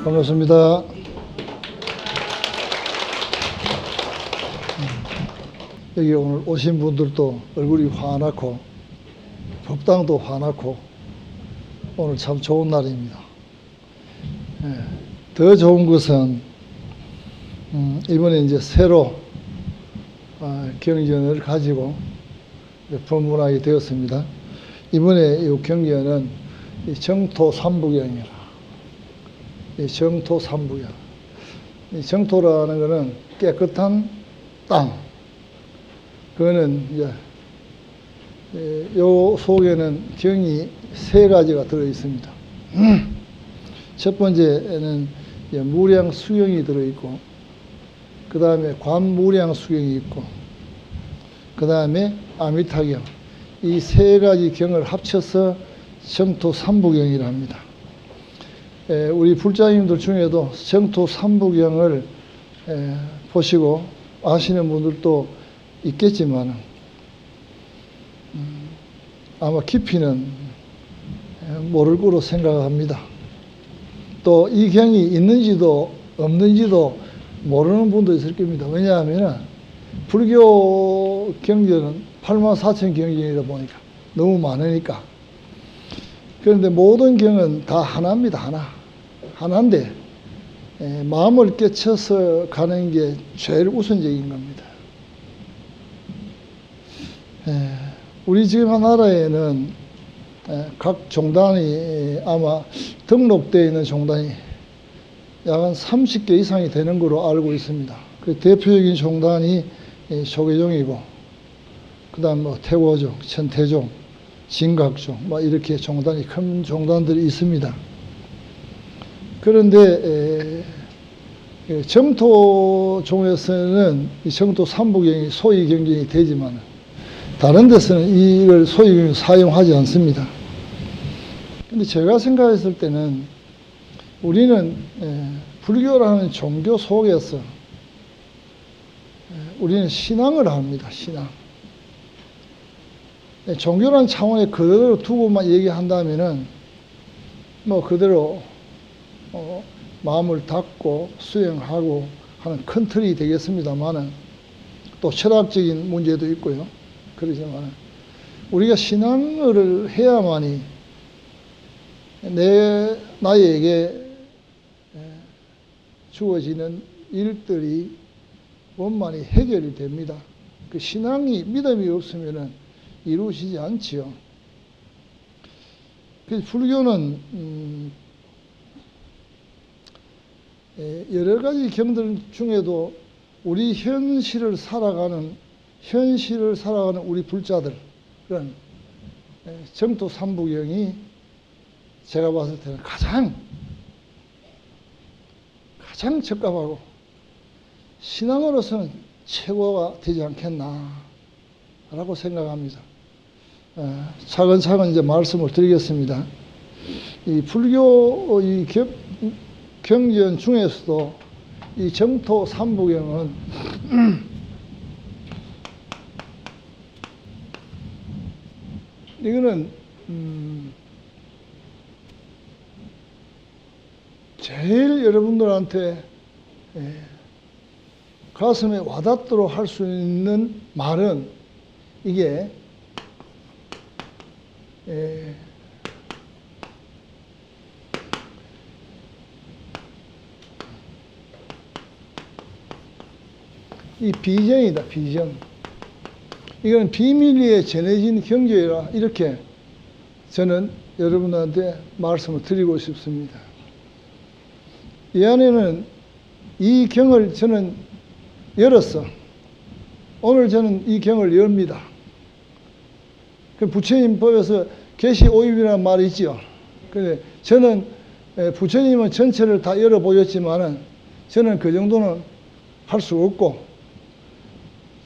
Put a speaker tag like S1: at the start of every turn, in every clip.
S1: 반갑습니다. 여기 오늘 오신 분들도 얼굴이 환하고 법당도 환하고 오늘 참 좋은 날입니다. 더 좋은 것은 이번에 이제 새로 경전을 가지고 법문하게 되었습니다. 이번에 이 경전은 정토 삼부경이라. 정토 삼부경. 정토라는 것은 깨끗한 땅. 그거는 이제 요 속에는 경이 세 가지가 들어 있습니다. 첫 번째는 무량 수경이 들어 있고, 그 다음에 관무량 수경이 있고, 그 다음에 아미타경. 이 세 가지 경을 합쳐서 정토 삼부경이라 합니다. 우리 불자님들 중에도 정토 삼부경을 보시고 아시는 분들도 있겠지만 아마 깊이는 모를 거로 생각합니다. 또 이 경이 있는지도 없는지도 모르는 분도 있을 겁니다. 왜냐하면 불교 경전은 84,000 경전이다 보니까 너무 많으니까. 그런데 모든 경은 다 하나입니다. 하나인데 마음을 깨쳐서 가는 게 제일 우선적인 겁니다. 우리 지금 나라에는 각 종단이 아마 등록되어 있는 종단이 약 한 30개 이상이 되는 걸로 알고 있습니다. 그 대표적인 종단이 조계종이고, 그 다음 태고종, 천태종, 진각종, 이렇게 종단이 큰 종단들이 있습니다. 그런데 정토종에서는 이 정토 삼부경이 소위 경전이 되지만 다른 데서는 이걸 소위 경전을 사용하지 않습니다. 근데 제가 생각했을 때는 우리는 불교라는 종교 속에서 우리는 신앙을 합니다. 신앙. 종교라는 차원에 그대로 두고만 얘기한다면은 그대로 마음을 닫고 수행하고 하는 큰 틀이 되겠습니다만은 또 철학적인 문제도 있고요. 그러지만 우리가 신앙을 해야만이 나에게 주어지는 일들이 원만히 해결이 됩니다. 그 신앙이, 믿음이 없으면은 이루어지지 않지요. 그래서 불교는 여러 가지 경들 중에도 우리 현실을 살아가는 우리 불자들, 그런 정토 삼부경이 제가 봤을 때는 가장 적합하고 신앙으로서는 최고가 되지 않겠나라고 생각합니다. 차근차근 이제 말씀을 드리겠습니다. 이 불교 경전 중에서도 이 정토 삼부경은 이거는 제일 여러분들한테 가슴에 와닿도록 할 수 있는 말은 이게 이 비전이다. 비전. 이건 비밀리에 전해진 경전이라 이렇게 저는 여러분들한테 말씀을 드리고 싶습니다. 이 안에는 이 경을 저는 열었어. 오늘 저는 이 경을 엽니다. 그 부처님 법에서 계시 오입이라는 말이 있죠. 근데 저는 부처님은 전체를 다 열어 보였지만은 저는 그 정도는 할 수 없고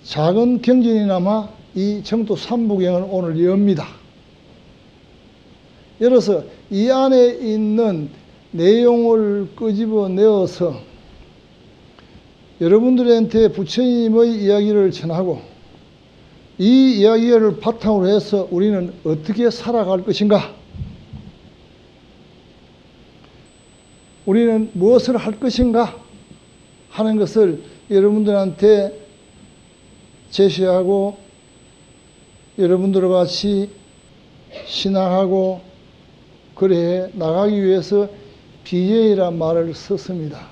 S1: 작은 경전이나마 이 정토 삼부경을 오늘 엽니다. 열어서 이 안에 있는 내용을 끄집어내어서 여러분들한테 부처님의 이야기를 전하고 이 이야기를 바탕으로 해서 우리는 어떻게 살아갈 것인가? 우리는 무엇을 할 것인가 하는 것을 여러분들한테 제시하고 여러분들과 같이 신앙하고 그래 나가기 위해서 비전이란 말을 썼습니다.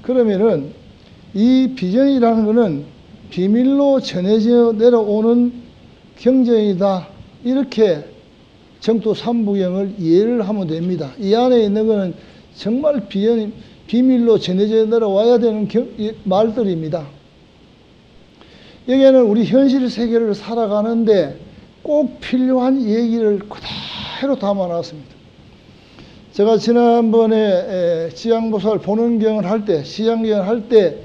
S1: 그러면은 이 비전이라는 것은 비밀로 전해져 내려오는 경전이다. 이렇게 정토 삼부경을 이해를 하면 됩니다. 이 안에 있는 것은 정말 비밀로 전해져 내려와야 되는 말들입니다. 여기에는 우리 현실 세계를 살아가는데 꼭 필요한 얘기를 그대로 담아놨습니다. 제가 지난번에 지향보살 본원경을 할 때, 시향경을 할 때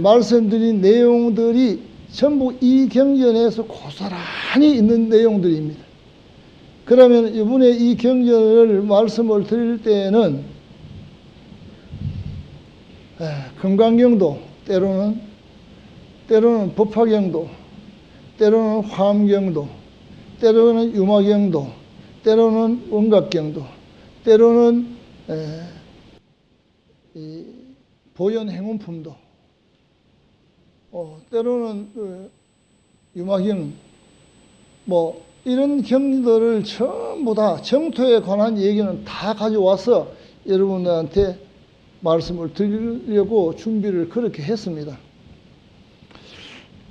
S1: 말씀드린 내용들이 전부 이 경전에서 고스란히 있는 내용들입니다. 그러면 이번에 이 경전을 말씀을 드릴 때에는 금강경도, 때로는 법화경도, 때로는 화엄경도, 때로는 유마경도, 때로는 원각경도, 때로는 보현행운품도, 때로는 유마경, 이런 경들을 전부 다 정토에 관한 얘기는 다 가져와서 여러분들한테 말씀을 드리려고 준비를 그렇게 했습니다.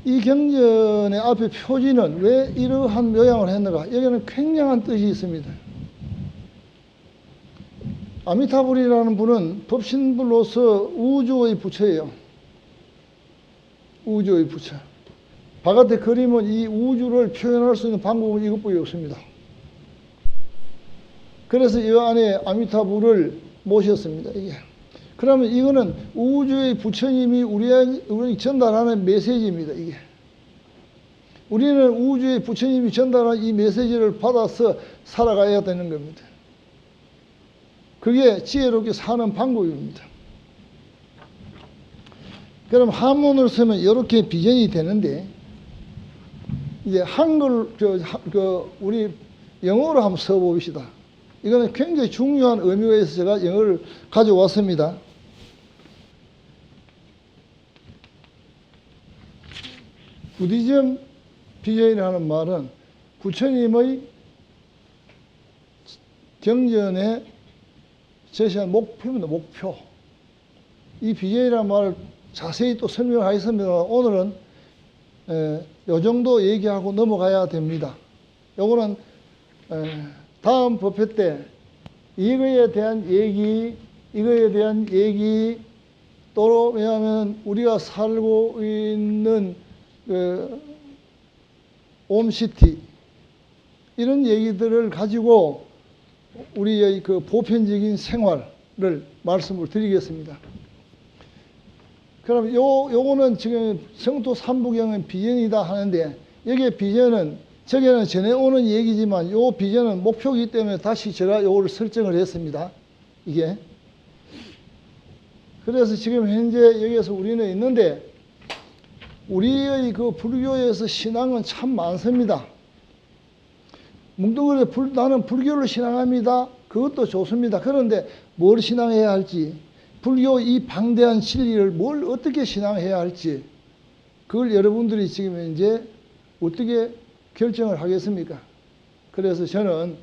S1: 이 경전의 앞에 표지는 왜 이러한 모양을 했는가? 여기는 굉장한 뜻이 있습니다. 아미타불이라는 분은 법신불로서 우주의 부처예요. 우주의 부처. 바깥의 그림은 이 우주를 표현할 수 있는 방법은 이것뿐이 없습니다. 그래서 이 안에 아미타불을 모셨습니다. 이게. 그러면 이거는 우주의 부처님이 우리에게 전달하는 메시지입니다. 이게. 우리는 우주의 부처님이 전달한 이 메시지를 받아서 살아가야 되는 겁니다. 그게 지혜롭게 사는 방법입니다. 그럼 한문을 쓰면 이렇게 비전이 되는데, 이제 한글, 우리 영어로 한번 써봅시다. 이거는 굉장히 중요한 의미가 있어서 제가 영어를 가져왔습니다. 부디즘 비전이라는 말은 부처님의 경전에 제시한 목표입니다. 목표. 이 비전이라는 말을 자세히 또 설명하겠습니다. 오늘은 요 정도 얘기하고 넘어가야 됩니다. 요거는 다음 법회 때 이거에 대한 얘기, 또 왜냐하면 우리가 살고 있는 옴시티 이런 얘기들을 가지고 우리의 그 보편적인 생활을 말씀을 드리겠습니다. 그럼 요거는 지금 정토 삼부경은 비전이다 하는데, 여기에 비전은 저게는 전해오는 얘기지만 요 비전은 목표이기 때문에 다시 제가 요거를 설정을 했습니다. 이게. 그래서 지금 현재 여기에서 우리는 있는데, 우리의 그 불교에서 신앙은 참 많습니다. 뭉뚱그려 나는 불교를 신앙합니다. 그것도 좋습니다. 그런데 뭘 신앙해야 할지, 불교 이 방대한 진리를 뭘 어떻게 신앙해야 할지, 그걸 여러분들이 지금 이제 어떻게 결정을 하겠습니까? 그래서 저는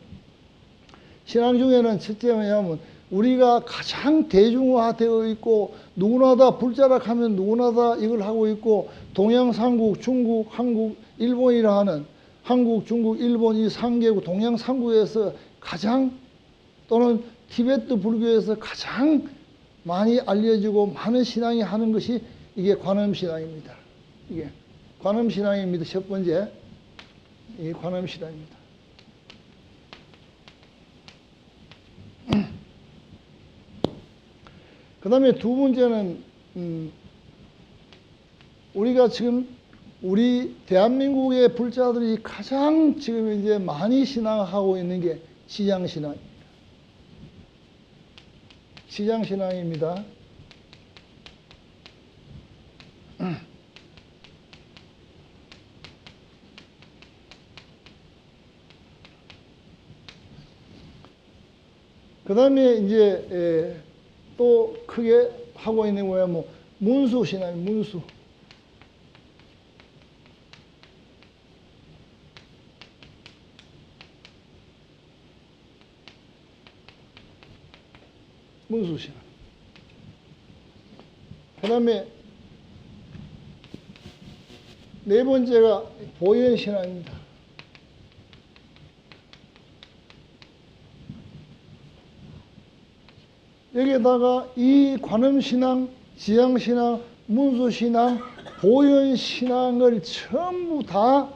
S1: 신앙 중에는 첫째 뭐냐면, 우리가 가장 대중화되어 있고 누구나 다 불자락하면 누구나 다 이걸 하고 있고, 동양3국, 중국, 한국, 일본이라 하는 한국, 중국, 일본 이 3개국 동양 3국에서 가장, 또는 티베트 불교에서 가장 많이 알려지고 많은 신앙이 하는 것이 이게 관음신앙입니다. 이게 관음신앙입니다. 첫 번째, 이게 관음신앙입니다. 그 다음에 두 번째는, 우리가 지금 우리 대한민국의 불자들이 가장 지금 이제 많이 신앙하고 있는 게 시장신앙입니다. 시장신앙입니다. 그 다음에 이제 또 크게 하고 있는 거야 뭐 문수 신앙, 문수. 문수 신앙. 그 다음에 네 번째가 보현 신앙입니다. 여기에다가 이 관음신앙, 지향신앙, 문수신앙, 보현신앙을 전부 다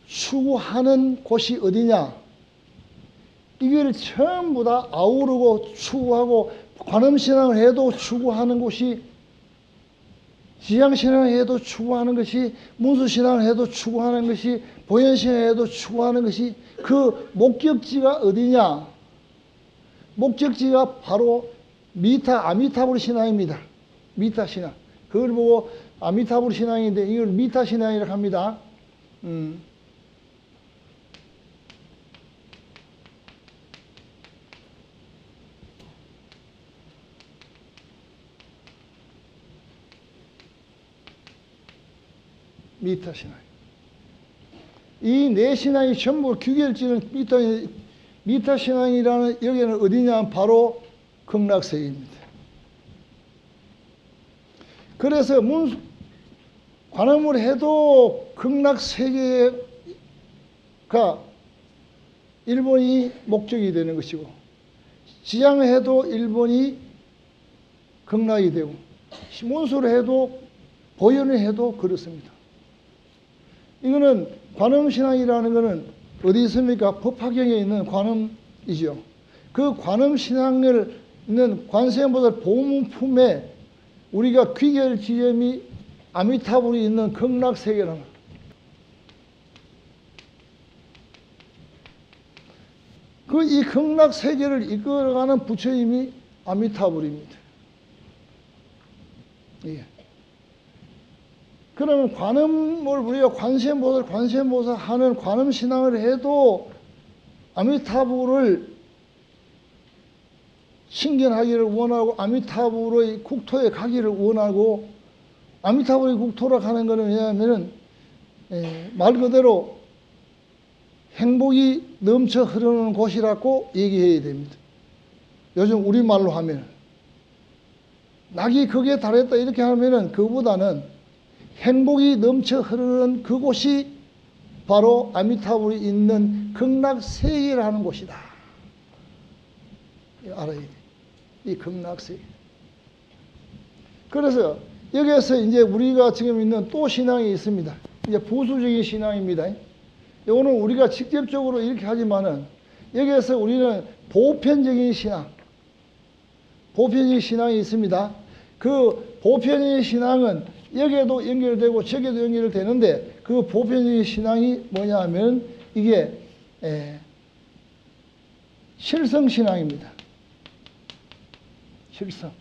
S1: 추구하는 곳이 어디냐? 이걸 전부 다 아우르고 추구하고 관음신앙을 해도 추구하는 곳이, 지향신앙을 해도 추구하는 것이, 문수신앙을 해도 추구하는 것이, 보현신앙을 해도 추구하는 것이, 그 목적지가 어디냐? 목적지가 바로 아미타불 신앙입니다. 미타 신앙. 그걸 보고 아미타불 신앙인데 이걸 미타 신앙이라고 합니다. 미타 신앙. 이 네 신앙이 전부 규결지는 미타 신앙이라는 여기는 어디냐? 바로 극락세계입니다. 그래서 관음을 해도 극락세계가 1번이 목적이 되는 것이고, 지향을 해도 1번이 극락이 되고, 문수를 해도 보현을 해도 그렇습니다. 이거는 관음신앙이라는 것은 어디 있습니까? 법화경에 있는 관음이죠. 그 관음신앙을 있는 관세음보살 보문품에 우리가 귀결 지점이 아미타불이 있는 극락세계라는, 그 이 극락세계를 이끌어가는 부처님이 아미타불입니다. 예. 그러면 관음을 우리가 관세음보살 하는 관음신앙을 해도 아미타불을 신견하기를 원하고 아미타불의 국토에 가기를 원하고, 아미타불의 국토로 가는 것은 왜냐하면 말 그대로 행복이 넘쳐 흐르는 곳이라고 얘기해야 됩니다. 요즘 우리말로 하면 낙이 극에 달했다 이렇게 하면은 그보다는 행복이 넘쳐 흐르는 그곳이 바로 아미타불이 있는 극락세계라는 곳이다. 알아야 돼. 이 극락세계. 그래서 여기에서 이제 우리가 지금 있는 또 신앙이 있습니다. 이제 부수적인 신앙입니다. 이거는 우리가 직접적으로 이렇게 하지만은 여기에서 우리는 보편적인 신앙이 있습니다. 그 보편적인 신앙은 여기에도 연결되고 저기에도 연결되는데, 그 보편적인 신앙이 뭐냐 하면 이게 실성신앙입니다. 실성.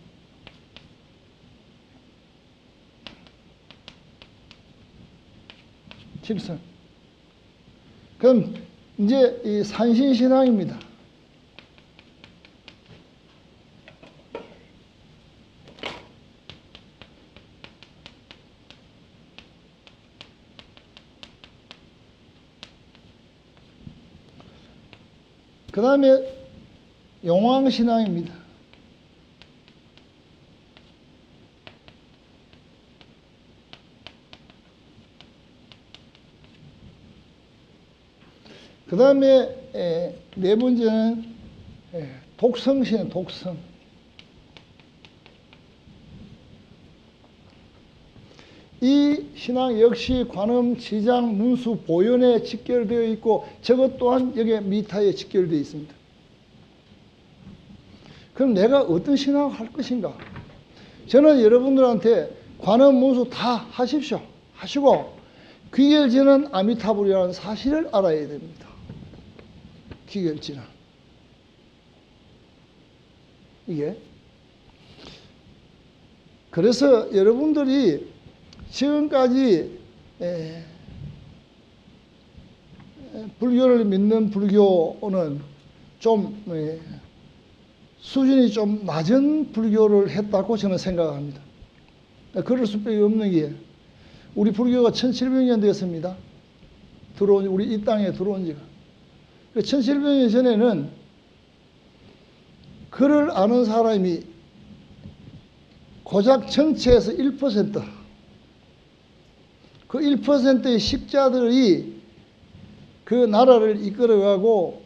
S1: 그럼 이제 이 산신신앙입니다. 그 다음에 용왕신앙입니다. 그 다음에 네 번째는 독성신앙, 독성. 이 신앙 역시 관음, 지장, 문수, 보현에 직결되어 있고, 저것 또한 여기에 미타에 직결되어 있습니다. 그럼 내가 어떤 신앙을 할 것인가? 저는 여러분들한테 관음, 문수 다 하십시오. 하시고 귀결지는 아미타불이라는 사실을 알아야 됩니다. 귀결지는 이게, 그래서 여러분들이 지금까지 불교를 믿는 불교는 좀 수준이 좀 낮은 불교를 했다고 저는 생각합니다. 그럴 수밖에 없는 게 우리 불교가 1700년 되었습니다. 우리 이 땅에 들어온 지가. 1700년 전에는 글을 아는 사람이 고작 전체에서 1%, 그 1%의 식자들이 그 나라를 이끌어가고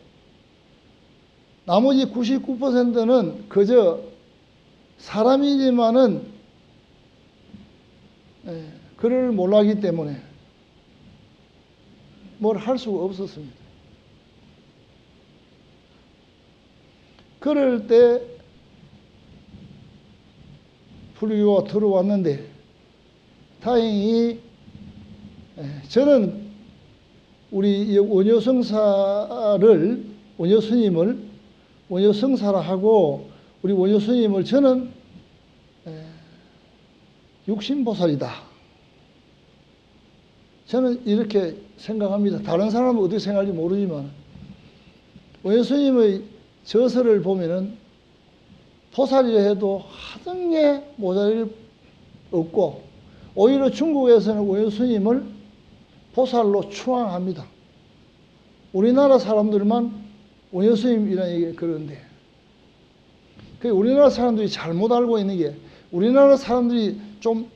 S1: 나머지 99%는 그저 사람이지만은 글을 몰라하기 때문에 뭘 할 수가 없었습니다. 그럴 때 불교가 들어왔는데 다행히 저는 우리 원효성사를 원효스님을 원효성사라 하고 우리 원효스님을 저는 육신보살이다. 저는 이렇게 생각합니다. 다른 사람은 어떻게 생각할지 모르지만 원효스님의 저서를 보면은 보살이라 해도 하등의 모자를 없고 오히려 중국에서는 원효스님을 보살로 추앙합니다. 우리나라 사람들만 원효스님이라는 얘기 그러는데 우리나라 사람들이 잘못 알고 있는 게 우리나라 사람들이 좀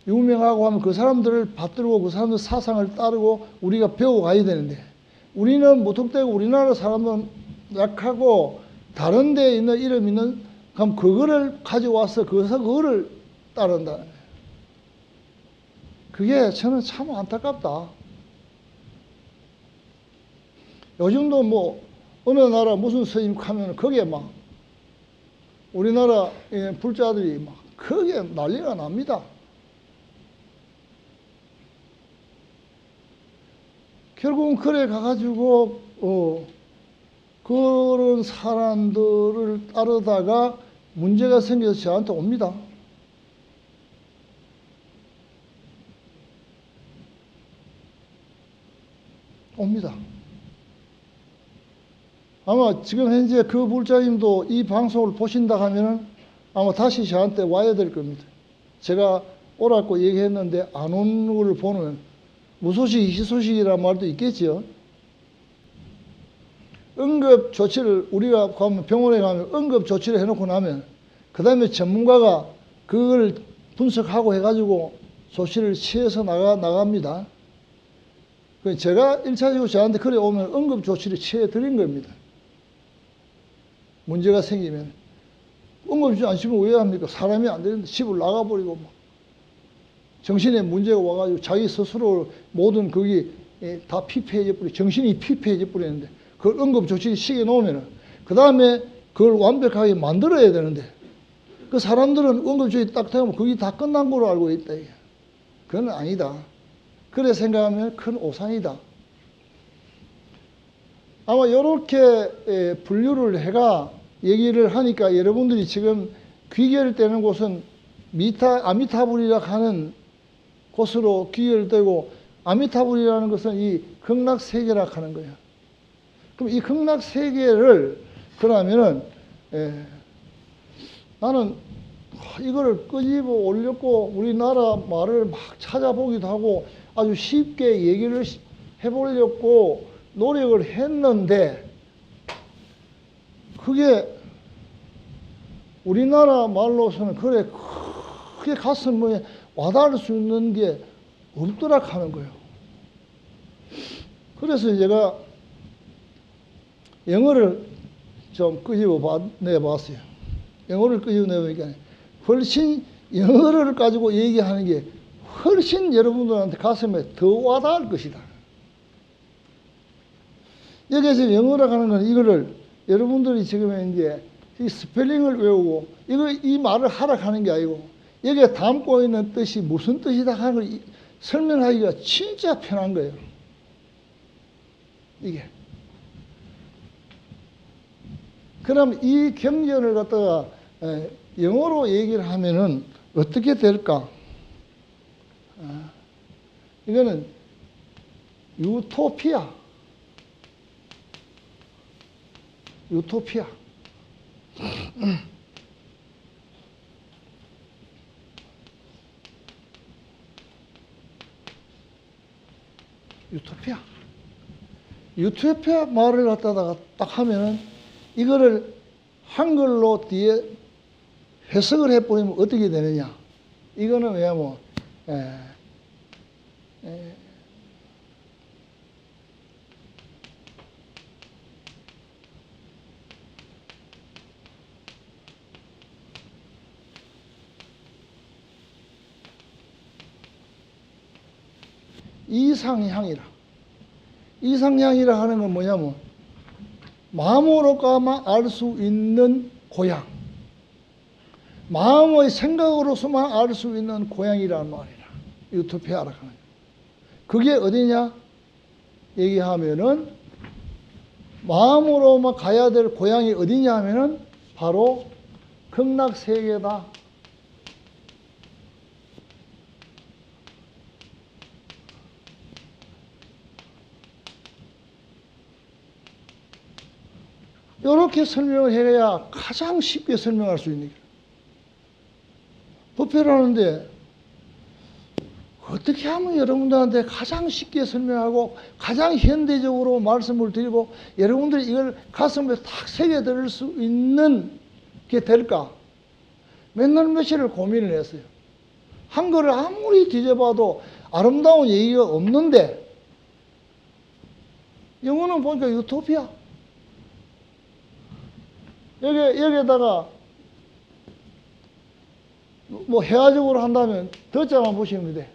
S1: 유명하고 하면 그 사람들을 받들고 그 사람들 사상을 따르고 우리가 배워가야 되는데 우리는 무턱대고 우리나라 사람은 약하고 다른 데에 있는 이름 있는 그럼 그거를 가져와서 그거를 따른다. 그게 저는 참 안타깝다. 요즘도 뭐 어느 나라 무슨 스님 하면 거기에 막 우리나라 불자들이 막 거기에 난리가 납니다. 결국은 그래 가가지고 그런 사람들을 따르다가 문제가 생겨서 저한테 옵니다. 아마 지금 현재 그 불자님도 이 방송을 보신다 하면은 아마 다시 저한테 와야 될 겁니다. 제가 오라고 얘기했는데 안 오는 걸 보는 무소식이 희소식이라는 말도 있겠죠. 응급 조치를 우리가 가면 병원에 가면 응급 조치를 해놓고 나면 그 다음에 전문가가 그걸 분석하고 해가지고 조치를 취해서 나갑니다. 제가 1차적으로 저한테 그래 오면 응급 조치를 취해 드린 겁니다. 문제가 생기면 응급조치 안 치면 왜 합니까? 사람이 안 되는데 집을 나가버리고 막 정신에 문제가 와가지고 자기 스스로 모든 거기 다 피폐해져 버리고 정신이 피폐해져 버리는데 그걸 응급조치 시켜 놓으면 그 다음에 그걸 완벽하게 만들어야 되는데 그 사람들은 응급조치 딱 되면 그게 다 끝난 걸로 알고 있다. 그건 아니다. 그래 생각하면 큰 오산이다. 아마 이렇게 분류를 해가 얘기를 하니까 여러분들이 지금 귀결되는 곳은 아미타불이라 하는 곳으로 귀결되고 아미타불이라는 것은 이 극락세계라 하는 거예요. 그럼 이 극락세계를 그러면은 나는 이거를 끄집어 올렸고 우리나라 말을 막 찾아보기도 하고 아주 쉽게 얘기를 해보려고 노력을 했는데 그게 우리나라 말로서는 그래 크게 가슴에 와닿을 수 있는 게 없더라 하는 거예요. 그래서 제가 영어를 좀 끄집어 내봤어요. 영어를 끄집어 내보니까 훨씬 영어를 가지고 얘기하는 게 훨씬 여러분들한테 가슴에 더 와닿을 것이다. 여기서 영어라고 하는 건 이거를 여러분들이 지금 이제 이 스펠링을 외우고 이 말을 하라 하는 게 아니고 여기에 담고 있는 뜻이 무슨 뜻이다 하는 걸 설명하기가 진짜 편한 거예요. 이게. 그럼 이 경전을 갖다가 영어로 얘기를 하면은 어떻게 될까? 이거는 유토피아. 유토피아. 유토피아 말을 갖다가 딱 하면은 이거를 한글로 뒤에 해석을 해버리면 어떻게 되느냐. 이거는 왜냐면, 이상향이라. 이상향이라 하는 건 뭐냐면, 마음으로까만 알 수 있는 고향. 마음의 생각으로서만 알 수 있는 고향이라는 말이라. 유토피아라 하는 거예요. 그게 어디냐? 얘기하면은, 마음으로만 가야 될 고향이 어디냐 하면은, 바로 극락세계다. 이렇게 설명을 해야 가장 쉽게 설명할 수 있는 거예요. 법회를 하는데 어떻게 하면 여러분들한테 가장 쉽게 설명하고 가장 현대적으로 말씀을 드리고 여러분들이 이걸 가슴에 탁 새겨들을 수 있는 게 될까? 맨날 며칠을 고민을 했어요. 한글을 아무리 뒤져봐도 아름다운 얘기가 없는데 영어는 보니까 유토피아. 여기에다가 뭐 회화적으로 한다면 더자만 보시면 돼.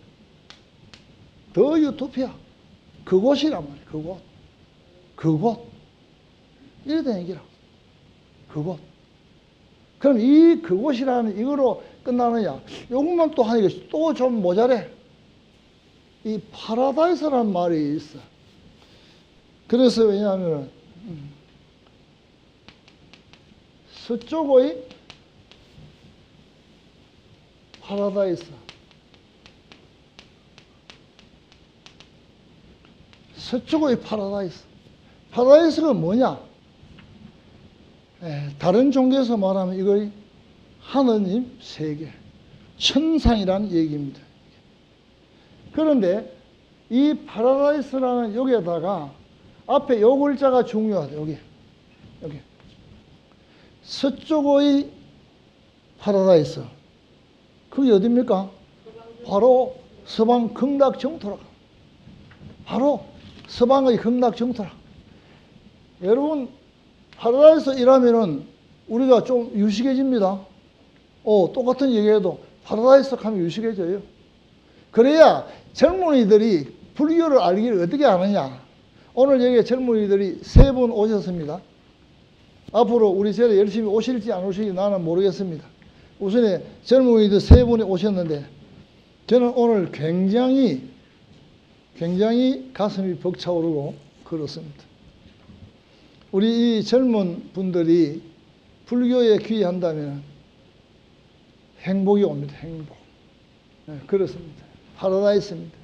S1: 더 유토피아. 그곳이란 말이야. 그곳. 그곳. 이래 된 얘기라. 그곳. 그럼 이 그곳이라는 이거로 끝나느냐? 요것만 또 하니까 또 좀 모자래. 이 파라다이스라는 말이 있어. 그래서 왜냐하면 서쪽의 파라다이스. 서쪽의 파라다이스. 파라다이스가 뭐냐? 다른 종교에서 말하면 이걸 하느님 세계, 천상이라는 얘기입니다. 그런데 이 파라다이스라는 여기에다가 앞에 요 글자가 중요하다. 여기. 서쪽의 파라다이스. 그게 어디입니까? 바로 서방 극락 정토라. 바로 서방의 극락 정토라. 여러분, 파라다이스 일하면은 우리가 좀 유식해집니다. 똑같은 얘기해도 파라다이스 하면 유식해져요. 그래야 젊은이들이 불교를 알기를 어떻게 아느냐. 오늘 여기 젊은이들이 3분 오셨습니다. 앞으로 우리 제가 열심히 오실지 안 오실지 나는 모르겠습니다. 우선에 젊은이들 3분이 오셨는데 저는 오늘 굉장히 가슴이 벅차오르고 그렇습니다. 우리 이 젊은 분들이 불교에 귀의한다면 행복이 옵니다. 행복. 네, 그렇습니다. 파라다이스입니다.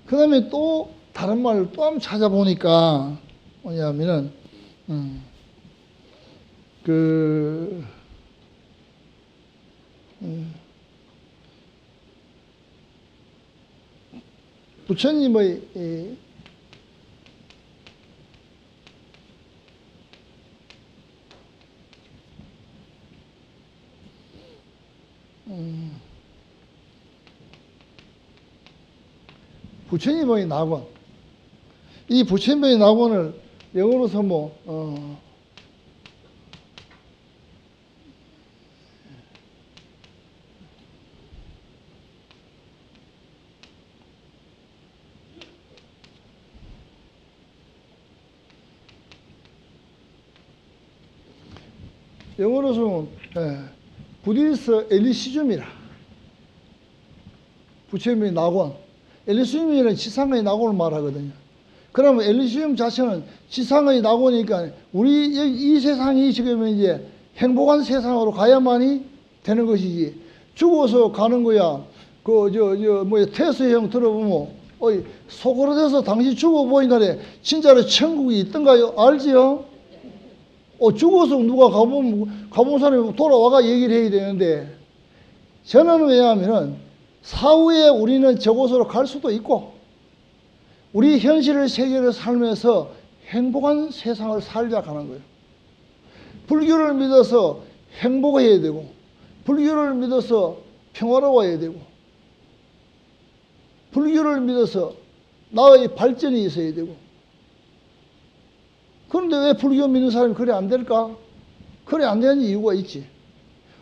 S1: 그 다음에 또 다른 말을 또 한번 찾아보니까 뭐냐면은 부처님의 부처님의 낙원. 이 부처님의 낙원을 영어로서 영어로서는 부디스 엘리시즘이라. 부처님의 낙원. 엘리시즘이라는 지상의 낙원을 말하거든요. 그러면 엘리시즘 자체는 지상의 낙원이니까 우리 이 세상이 지금 이제 행복한 세상으로 가야만이 되는 것이지. 죽어서 가는 거야. 테스 형 들어보면 소크라테스 당신 죽어보니까 진짜로 천국이 있던가요? 알지요? 죽어서 누가 가본 사람이 돌아와가 얘기를 해야 되는데, 저는 왜냐하면은 사후에 우리는 저곳으로 갈 수도 있고, 우리 현실의 세계를 살면서 행복한 세상을 살자 하는 거예요. 불교를 믿어서 행복해야 되고, 불교를 믿어서 평화로워야 되고, 불교를 믿어서 나의 발전이 있어야 되고. 그런데 왜 불교 믿는 사람이 그래 안 될까? 그래 안 되는 이유가 있지.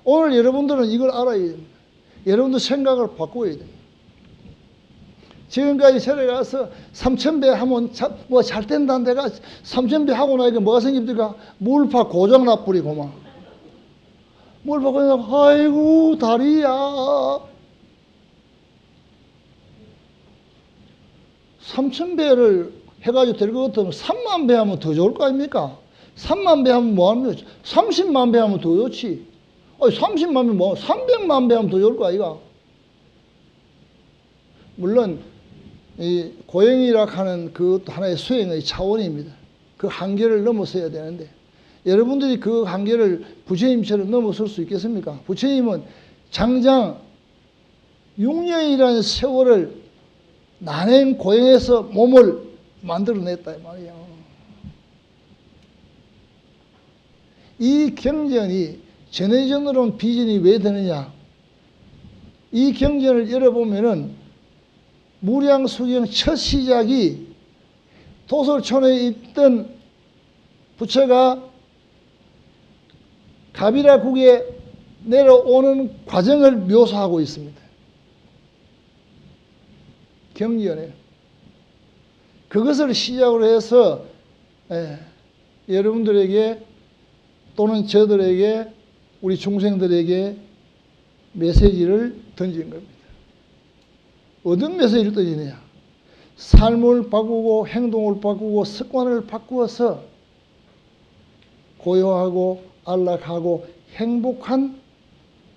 S1: 오늘 여러분들은 이걸 알아야 됩니다. 여러분들 생각을 바꿔야 됩니다. 지금까지 절에 가서 3000배 하면 뭐 잘 된다는 데가 3000배 하고 나니까 뭐가 생깁니까? 물파 고장 나버리고만. 물파 고장 나, 아이고 다리야. 3000배를 해가지고 될 것 같으면 3만 배 하면 더 좋을 거 아닙니까? 3만 배 하면 뭐 하면 30만 배 하면 더 좋지. 30만 배 뭐 300만 배 하면 더 좋을 거 아이가? 물론 이 고행이라 하는 그것도 하나의 수행의 차원입니다. 그 한계를 넘어서야 되는데, 여러분들이 그 한계를 부처님처럼 넘어설 수 있겠습니까? 부처님은 장장 6년이라는 세월을 난행 고행해서 몸을 만들어냈다 이 말이야. 이 경전이 전해전으로는 비전이 왜 되느냐? 이 경전을 열어보면은 무량수경 첫 시작이 도솔촌에 있던 부처가 가비라국에 내려오는 과정을 묘사하고 있습니다. 경전에. 그것을 시작으로 해서 여러분들에게 또는 저들에게, 우리 중생들에게 메시지를 던진 겁니다. 어떤 메시지를 던지느냐? 삶을 바꾸고 행동을 바꾸고 습관을 바꾸어서 고요하고 안락하고 행복한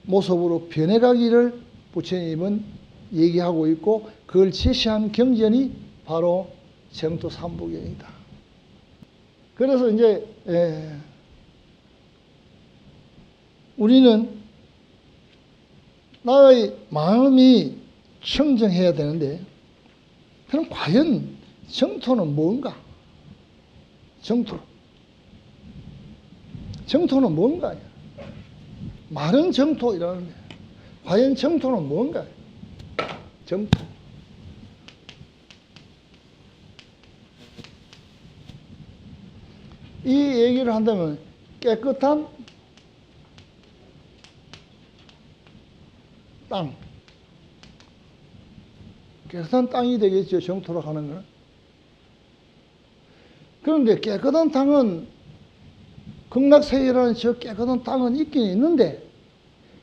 S1: 모습으로 변해가기를 부처님은 얘기하고 있고, 그걸 제시한 경전이 바로 정토 삼부경이다. 그래서 이제 우리는 나의 마음이 청정해야 되는데, 그럼 과연 정토는 뭔가? 정토는 뭔가? 말은 정토 이라는데, 과연 정토는 뭔가? 정토. 이 얘기를 한다면 깨끗한 땅. 깨끗한 땅이 되겠죠, 정토로 하는 거는. 그런데 깨끗한 땅은, 극락세계라는 저 깨끗한 땅은 있긴 있는데,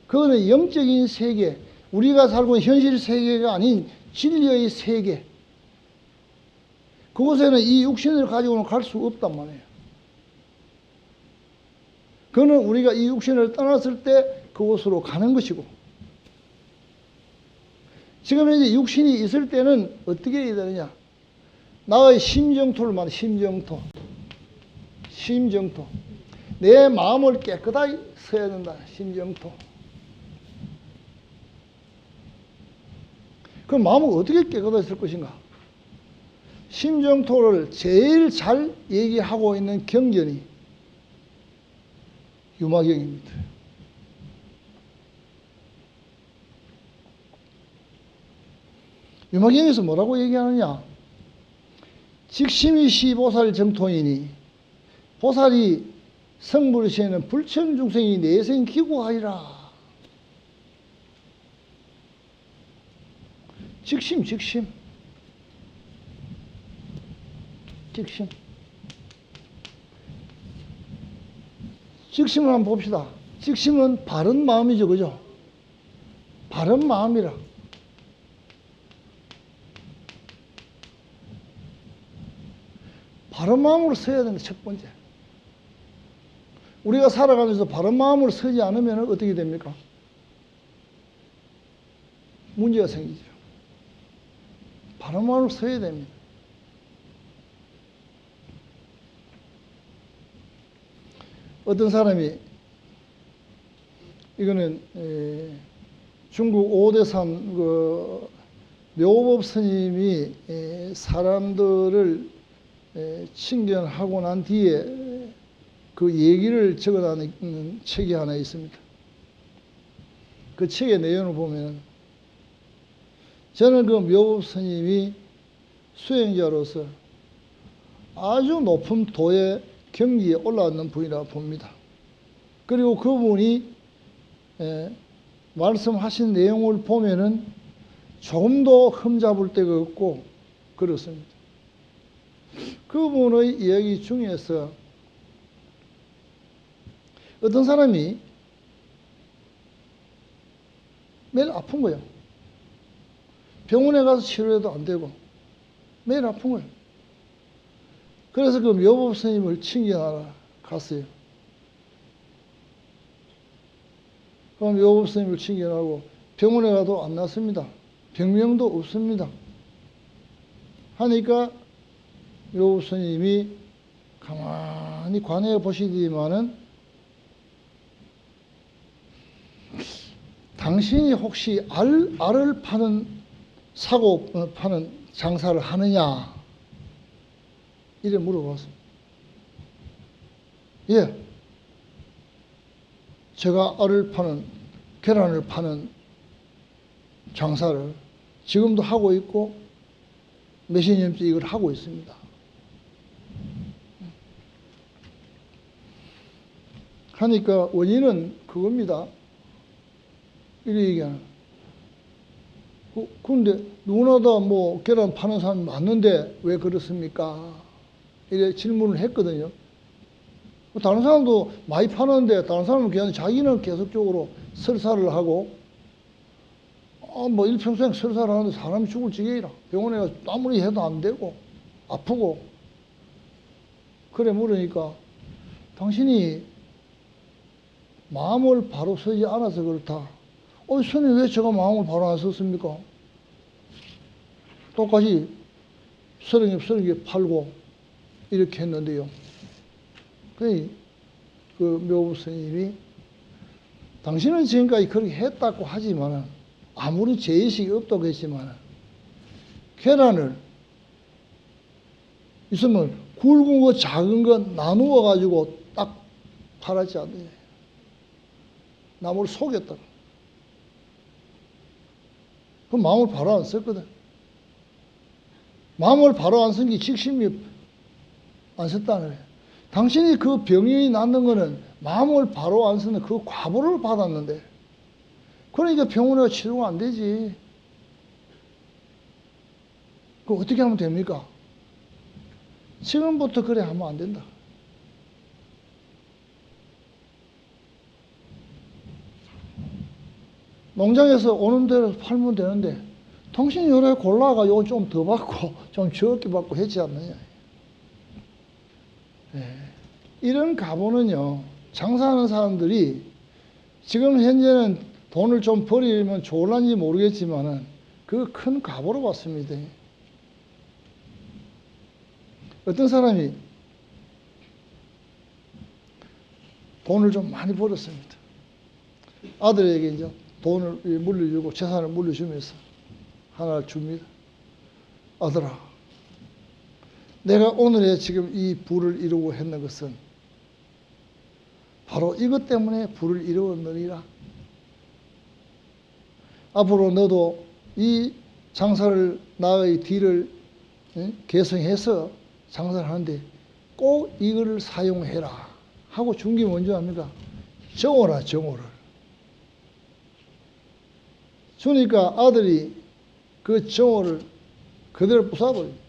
S1: 그거는 영적인 세계, 우리가 살고 있는 현실 세계가 아닌 진리의 세계, 그곳에는 이 육신을 가지고는 갈 수 없단 말이에요. 그거는 우리가 이 육신을 떠났을 때 그곳으로 가는 것이고, 지금 이제 육신이 있을 때는 어떻게 해야 되느냐? 나의 심정토를 말해. 심정토. 내 마음을 깨끗하게 써야 된다. 심정토. 그럼 마음을 어떻게 깨끗하게 쓸 것인가? 심정토를 제일 잘 얘기하고 있는 경전이 유마경입니다. 유마경에서 뭐라고 얘기하느냐? 직심이 시보살 정토이니, 보살이 성불시에는 불천중생이 내생 기구하리라. 직심. 직심을 한번 봅시다. 직심은 바른 마음이죠, 그죠? 바른 마음이라. 바른 마음으로 서야 되는 첫 번째. 우리가 살아가면서 바른 마음으로 서지 않으면 어떻게 됩니까? 문제가 생기죠. 바른 마음으로 서야 됩니다. 어떤 사람이 이거는 중국 오대산 그 묘법 스님이 사람들을 칭견하고 난 뒤에 그 얘기를 적어놓은 책이 하나 있습니다. 그 책의 내용을 보면 저는 그 묘법 스님이 수행자로서 아주 높은 도의 경지에 올라왔는 분이라고 봅니다. 그리고 그분이 말씀하신 내용을 보면은 조금도 흠잡을 데가 없고 그렇습니다. 그분의 이야기 중에서 어떤 사람이 매일 아픈 거예요. 병원에 가서 치료해도 안 되고 매일 아픈 거예요. 그래서 그 묘법 스님을 칭견하러 갔어요. 그럼 묘법 스님을 칭견하고 병원에 가도 안 낫습니다. 병명도 없습니다. 하니까 묘법 스님이 가만히 관해 보시더니만은 당신이 혹시 알을 파는 사고 파는 장사를 하느냐? 이래 물어봤습니다. 예. 제가 알을 파는, 계란을 파는 장사를 지금도 하고 있고 몇십 년째 이걸 하고 있습니다. 하니까 원인은 그겁니다. 이래 얘기하는. 그런데 누구나다 뭐 계란 파는 사람이 맞는데 왜 그렇습니까? 이래 질문을 했거든요. 다른 사람도 많이 파는데 다른 사람은 그냥 자기는 계속적으로 설사를 하고 뭐 일평생 설사를 하는데 사람이 죽을 지경이라 병원에 가서 아무리 해도 안 되고 아프고 그래 물으니까 당신이 마음을 바로 서지 않아서 그렇다. 스님 왜 제가 마음을 바로 안 썼습니까? 똑같이 서른개 팔고 이렇게 했는데요. 그 묘부 스님이 당신은 지금까지 그렇게 했다고 하지만 아무리 죄의식이 없다고 했지만 계란을 있으면 굵은 거 작은 거 나누어 가지고 딱 팔았지 않느냐. 남을 속였다. 그 마음을 바로 안 썼거든. 마음을 바로 안 쓴 게 직심이 안 썼다는 거예요. 당신이 그 병이 낫는 거는 마음을 바로 안 쓰는 그 과보를 받았는데 그러니까 병원에 치료가 안 되지. 그 어떻게 하면 됩니까? 지금부터 그래 하면 안 된다. 농장에서 오는 대로 팔면 되는데 당신이 여러 골라가 요거 좀 더 받고 좀 적게 받고 했지 않느냐. 네. 이런 가보는요, 장사하는 사람들이 지금 현재는 돈을 좀 버리면 좋을런지 모르겠지만은 그 큰 가보로 봤습니다. 어떤 사람이 돈을 좀 많이 벌었습니다. 아들에게 이제 돈을 물려주고 재산을 물려주면서 하나를 줍니다. 아들아, 내가 오늘에 지금 이 부를 이루고 했는 것은 바로 이것 때문에 부를 이루었느니라. 앞으로 너도 이 장사를 나의 뒤를 개성해서 장사를 하는데 꼭 이거를 사용해라 하고 준 게 뭔지 압니까? 정오라, 정오를. 주니까 아들이 그 정오를 그대로 부숴버립니다.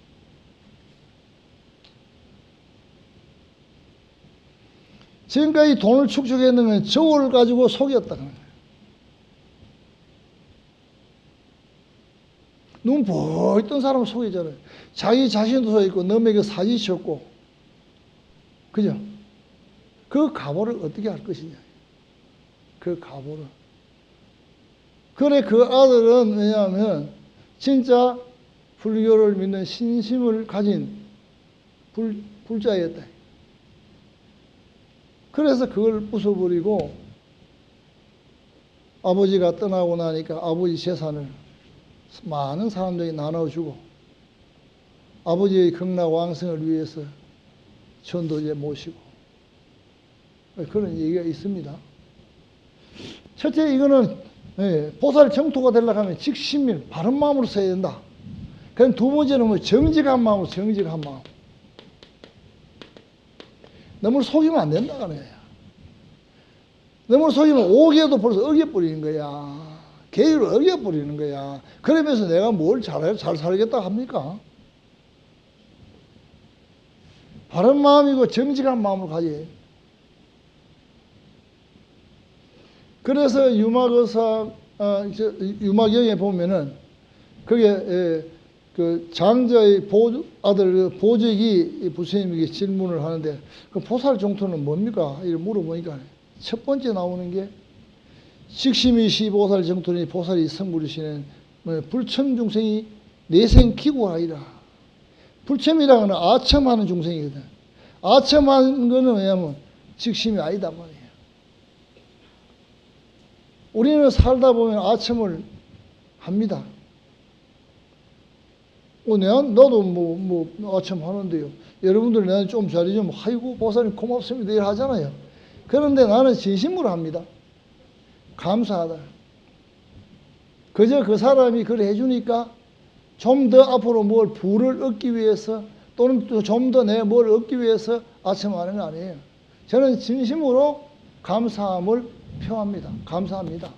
S1: 지금까지 돈을 축적했는 건 정오를 가지고 속였다는 거예요. 눈 보이 뜬 사람을 속이잖아요. 자기 자신도 속였고 남에게 사기쳤고, 그죠? 그 가보를 어떻게 할 것이냐. 그 가보를. 그래, 그 아들은 왜냐하면 진짜 불교를 믿는 신심을 가진 불자였다. 그래서 그걸 부숴버리고 아버지가 떠나고 나니까 아버지 재산을 많은 사람들에게 나눠주고 아버지의 극락왕성을 위해서 전도제 모시고 그런 얘기가 있습니다. 첫째 이거는 보살 정토가 되려고 하면 직신밀 바른 마음으로 써야 된다. 그럼 두 번째는 뭐 정직한 마음으로 정직한 마음. 너무 속이면 안 된다 그래. 너무 속이면 오개도 벌써 어겨버리는 거야. 계율을 어겨버리는 거야. 그러면서 내가 뭘 잘 살겠다 합니까? 바른 마음이고 정직한 마음을 가지. 그래서 유마경에 보면은 그게 그 장자의 아들 보적이 부처님에게 질문을 하는데 그 보살 정토는 뭡니까? 이렇게 물어보니까 첫 번째 나오는 게 직심이시 보살 정토니 보살이 성불이시는 불첨 중생이 내생 기구하이라. 불첨이라는 건 아첨하는 중생이거든. 아첨하는 거는 왜냐면 직심이 아니다 말이에요. 우리는 살다 보면 아첨을 합니다. 나도 아첨하는데요. 여러분들 내가 좀 잘해주면 아이고 보살님 고맙습니다 이렇게 하잖아요. 그런데 나는 진심으로 합니다. 감사하다. 그저 그 사람이 그래 해주니까 좀 더 앞으로 뭘 부를 얻기 위해서 또는 또 좀 더 내가 뭘 얻기 위해서 아첨하는 거 아니에요. 저는 진심으로 감사함을 표합니다. 감사합니다.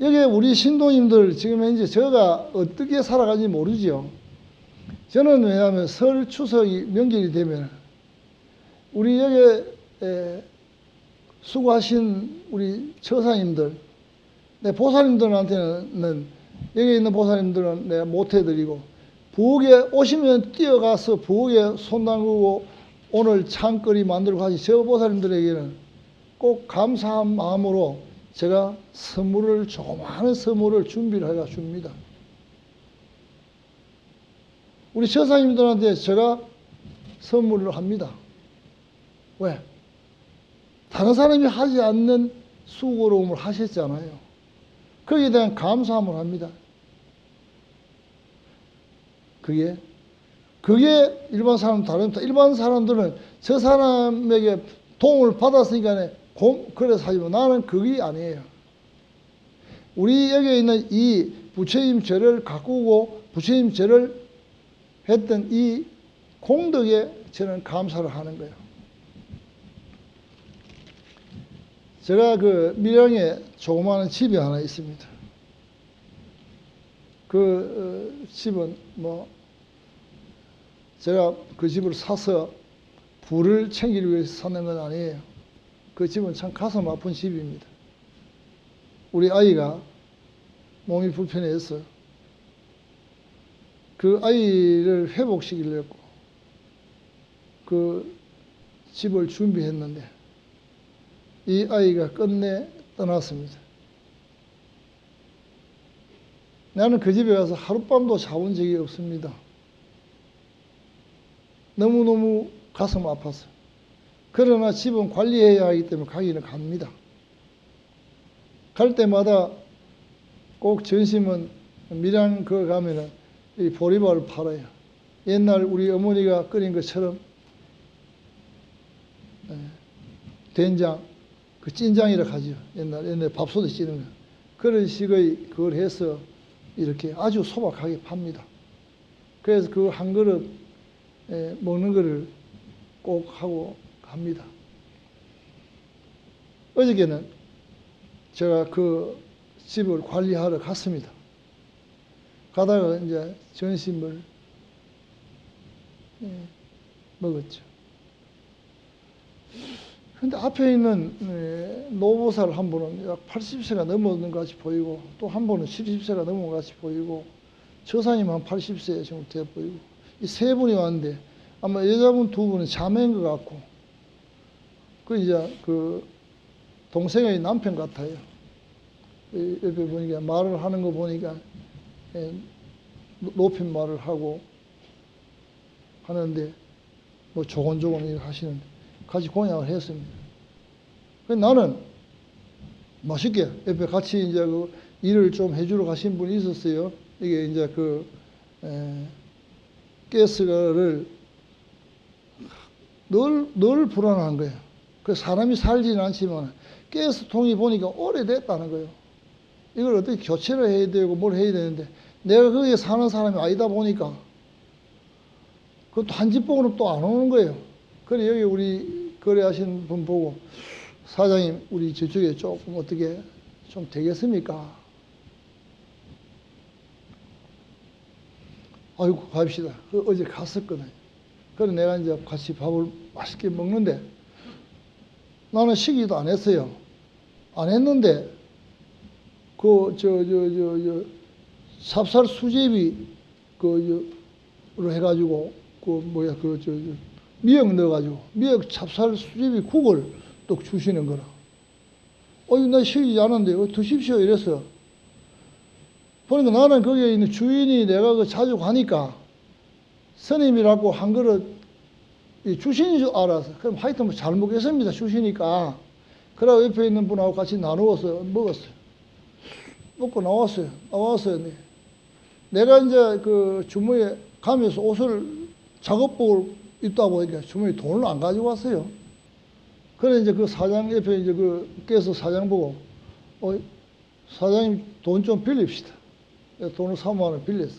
S1: 여기 우리 신도님들 지금 현재 제가 어떻게 살아가는지 모르죠. 저는 왜냐하면 설 추석이 명절이 되면 우리 여기 수고하신 우리 처사님들, 내 보살님들한테는 여기 있는 보살님들은 내가 못 해드리고 부엌에 오시면 뛰어가서 부엌에 손 담그고 오늘 찬거리 만들고 하시 저 보살님들에게는 꼭 감사한 마음으로 제가 조그마한 선물을 준비를 해가 줍니다. 우리 처사님들한테 제가 선물을 합니다. 왜? 다른 사람이 하지 않는 수고로움을 하셨잖아요. 거기에 대한 감사함을 합니다. 그게 일반 사람 다릅니다. 일반 사람들은 저 사람에게 도움을 받았으니까 그래서 하지만 나는 그게 아니에요. 우리 여기 있는 이 부처님 절을 가꾸고 부처님 절을 했던 이 공덕에 저는 감사를 하는 거예요. 제가 그 밀양에 조그마한 집이 하나 있습니다. 그 집은 제가 그 집을 사서 부를 챙기기 위해서 사는 건 아니에요. 그 집은 참 가슴 아픈 집입니다. 우리 아이가 몸이 불편해서 그 아이를 회복시키려고 그 집을 준비했는데 이 아이가 끝내 떠났습니다. 나는 그 집에 가서 하룻밤도 자본 적이 없습니다. 너무너무 가슴 아팠어요. 그러나 집은 관리해야 하기 때문에 가기는 갑니다. 갈 때마다 꼭 점심은 밀양 그 가면은 이 보리밥을 팔아요. 옛날 우리 어머니가 끓인 것처럼 된장, 그 찐장이라 하죠. 옛날 밥솥에 찌는 거. 그런 식의 그걸 해서 이렇게 아주 소박하게 팝니다. 그래서 그 한 그릇 먹는 거를 꼭 하고 갑니다. 어저께는 제가 그 집을 관리하러 갔습니다. 가다가 이제 점심을 먹었죠. 근데 앞에 있는 노보살 한 분은 약 80세가 넘었는 것 같이 보이고 또 한 분은 70세가 넘은 것 같이 보이고 처사님 한 80세 정도 돼 보이고 이 세 분이 왔는데 아마 여자분 두 분은 자매인 것 같고 그 동생의 남편 같아요. 옆에 보니까 말을 하는 거 보니까 높임말을 하고 하는데 조곤조곤 이렇게 하시는데 같이 공약을 했습니다. 그래서 나는 맛있게 옆에 같이 이제 그 일을 좀 해주러 가신 분이 있었어요. 이게 이제 그 가스를 늘 불안한 거예요. 그 사람이 살지는 않지만 가스통이 보니까 오래됐다는 거예요. 이걸 어떻게 교체를 해야 되고 뭘 해야 되는데 내가 거기에 사는 사람이 아니다 보니까 그것도 한 집 보고는 또 안 오는 거예요. 그래 여기 우리 거래하시는 분 보고 사장님 우리 저쪽에 조금 어떻게 좀 되겠습니까? 아이고 갑시다. 어제 갔었거든. 그래 내가 이제 같이 밥을 맛있게 먹는데 나는 식이도 안 했어요. 안 했는데 찹쌀 수제비 로 해가지고 미역 넣어가지고 미역 찹쌀 수제비 국을 또 주시는 거라. 나 식이지 않은데 드십시오 이랬어. 그러니까 나는 거기에 있는 주인이 내가 자주 가니까 스님이라고 한 그릇 주신인 줄 알아서 그럼 하여튼 뭐 잘 먹겠습니다 주시니까. 그러고 옆에 있는 분하고 같이 나누어서 먹었어요. 먹고 나왔어요. 내가 이제 그 주머니에 가면서 옷을 작업복을 입다 보니까 주머니에 돈을 안 가지고 왔어요. 그래 이제 그 사장 옆에 이제 그 깨서 사장 보고 사장님 돈 좀 빌립시다. 돈을 3만 원 빌렸어.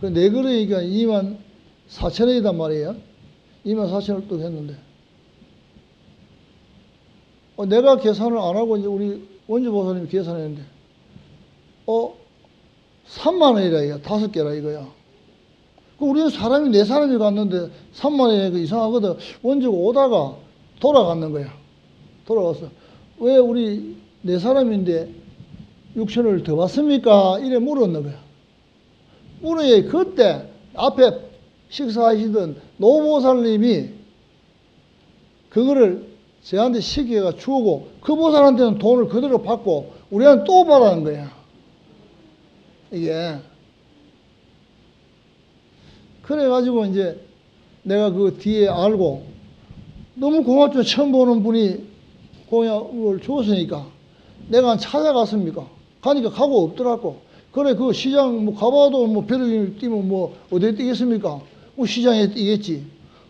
S1: 그 내 그러니까 2만 4천 원이단 말이에요. 2만 4천 원을 또 했는데 내가 계산을 안 하고 이제 우리 원주보사님이 계산했는데 3만 원이라 이거 5개라 이거야. 우리는 사람이 4사람이 갔는데 3만 원이니까 이상하거든. 원주가 오다가 돌아갔는 거야. 돌아가서 왜 우리 4사람인데 6천 원을 더 받습니까? 이래 물었는 거야. 물어야 그때 앞에 식사하시던 노보살님이 그거를 저한테 시켜가 주고 그 보살한테는 돈을 그대로 받고 우리한테 또 받아는 거야. 이게. 그래가지고 이제 내가 그 뒤에 알고 너무 고맙죠. 처음 보는 분이 공약을 줬으니까 내가 찾아갔습니까? 가니까 가고 없더라고. 그래 그 시장 뭐 가봐도 뭐 벼룩이 뛰면 뭐 어디에 뛰겠습니까? 뭐 시장에 뛰겠지.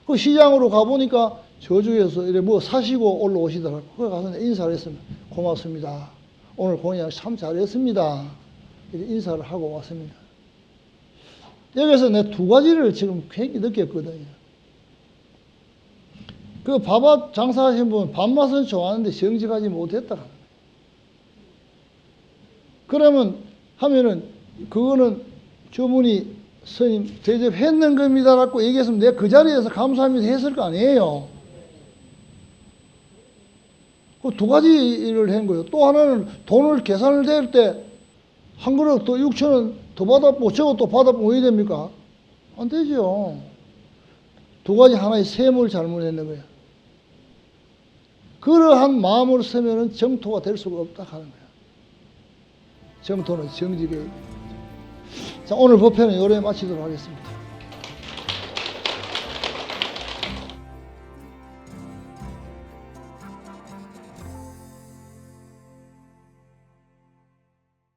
S1: 그 시장으로 가보니까 저쪽에서 이래 뭐 사시고 올라오시더라고. 그래 가서 인사를 했습니다. 고맙습니다. 오늘 공약 참 잘했습니다. 이렇게 인사를 하고 왔습니다. 여기서 내 2가지를 지금 굉장히 느꼈거든요. 그 밥앞 장사하신 분 밥맛은 좋아하는데 정직하지 못했다. 그러면 하면은 그거는 저분이 스님 대접했는 겁니다라고 얘기했으면 내가 그 자리에서 감사합니다 했을 거 아니에요. 그 2가지를 한 거예요. 또 하나는 돈을 계산을 될 때 한 그릇 더 6천 원 더 받아보고 저거 또 받아보고 왜 됩니까? 안 되죠. 2가지 하나의 셈을 잘못했는 거예요. 그러한 마음으로 쓰면은 정토가 될 수가 없다 하는 거예요. 정토는 정직해야 돼요. 자, 오늘 법회는 요래 마치도록 하겠습니다.